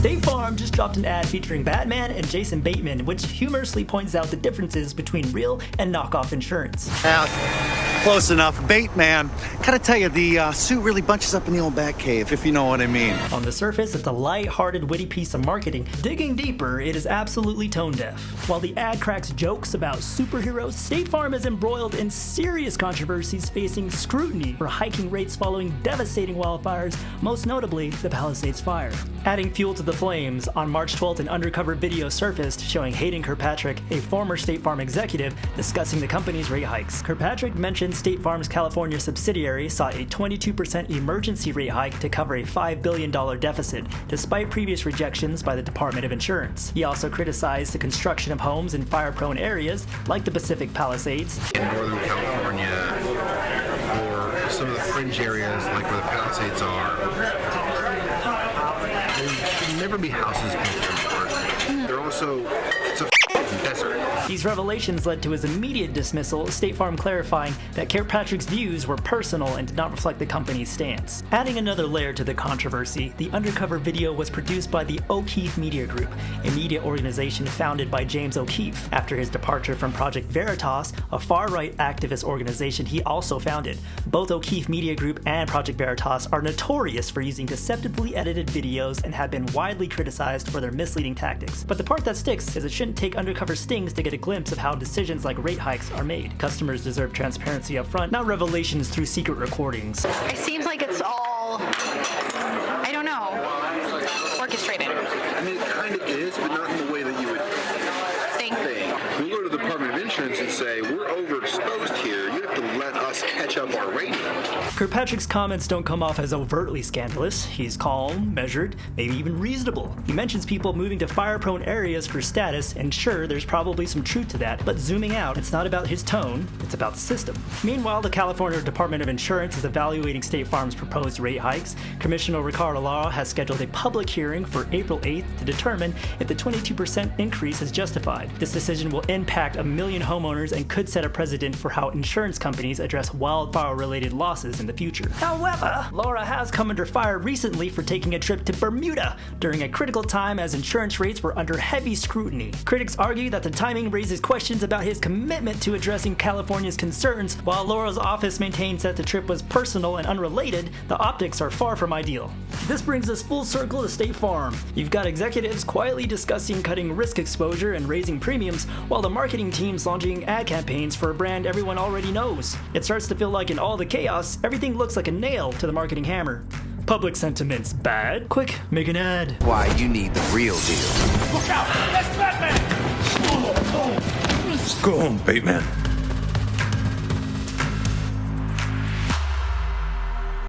State Farm just dropped an ad featuring Batman and Jason Bateman, which humorously points out the differences between real and knockoff insurance. Close enough. Bateman. Gotta tell you, the suit really bunches up in the old Batcave, if you know what I mean. On the surface, it's a light-hearted, witty piece of marketing. Digging deeper, it is absolutely tone-deaf. While the ad cracks jokes about superheroes, State Farm is embroiled in serious controversies, facing scrutiny for hiking rates following devastating wildfires, most notably the Palisades fire. Adding fuel to the flames, on March 12th, an undercover video surfaced showing Hayden Kirkpatrick, a former State Farm executive, discussing the company's rate hikes. Kirkpatrick mentioned State Farm's California subsidiary sought a 22% emergency rate hike to cover a $5 billion deficit, despite previous rejections by the Department of Insurance. He also criticized the construction of homes in fire-prone areas, like the Pacific Palisades. In Northern California, or some of the fringe areas like where the Palisades are, there should never be houses built in. They're also, it's a desert. These revelations led to his immediate dismissal, State Farm clarifying that Kirkpatrick's views were personal and did not reflect the company's stance. Adding another layer to the controversy, the undercover video was produced by the O'Keefe Media Group, a media organization founded by James O'Keefe after his departure from Project Veritas, a far-right activist organization he also founded. Both O'Keefe Media Group and Project Veritas are notorious for using deceptively edited videos and have been widely criticized for their misleading tactics. But the part that sticks is it shouldn't take undercover stings to get a glimpse of how decisions like rate hikes are made. Customers deserve transparency up front, not revelations through secret recordings. It seems like it's all, I don't know, orchestrated. I mean, it kind of is, but not in the way that you would think. We go to the Department of Insurance and say, we're overexposed here, you have to let us catch up our rating. Kirkpatrick's comments don't come off as overtly scandalous. He's calm, measured, maybe even reasonable. He mentions people moving to fire-prone areas for status, and sure, there's probably some truth to that, but zooming out, it's not about his tone, it's about the system. Meanwhile, the California Department of Insurance is evaluating State Farm's proposed rate hikes. Commissioner Ricardo Lara has scheduled a public hearing for April 8th to determine if the 22% increase is justified. This decision will impact 1 million homeowners and could set a precedent for how insurance companies address wildfire-related losses in the future. However, Laura has come under fire recently for taking a trip to Bermuda during a critical time as insurance rates were under heavy scrutiny. Critics argue that the timing raises questions about his commitment to addressing California's concerns. While Laura's office maintains that the trip was personal and unrelated, the optics are far from ideal. This brings us full circle to State Farm. You've got executives quietly discussing cutting risk exposure and raising premiums, while the marketing team's launching ad campaigns for a brand everyone already knows. It starts to feel like in all the chaos, everything looks like a nail to the marketing hammer. Public sentiment's bad? Quick, make an ad. Why you need the real deal. Look out! That's Batman! Go home, Bateman.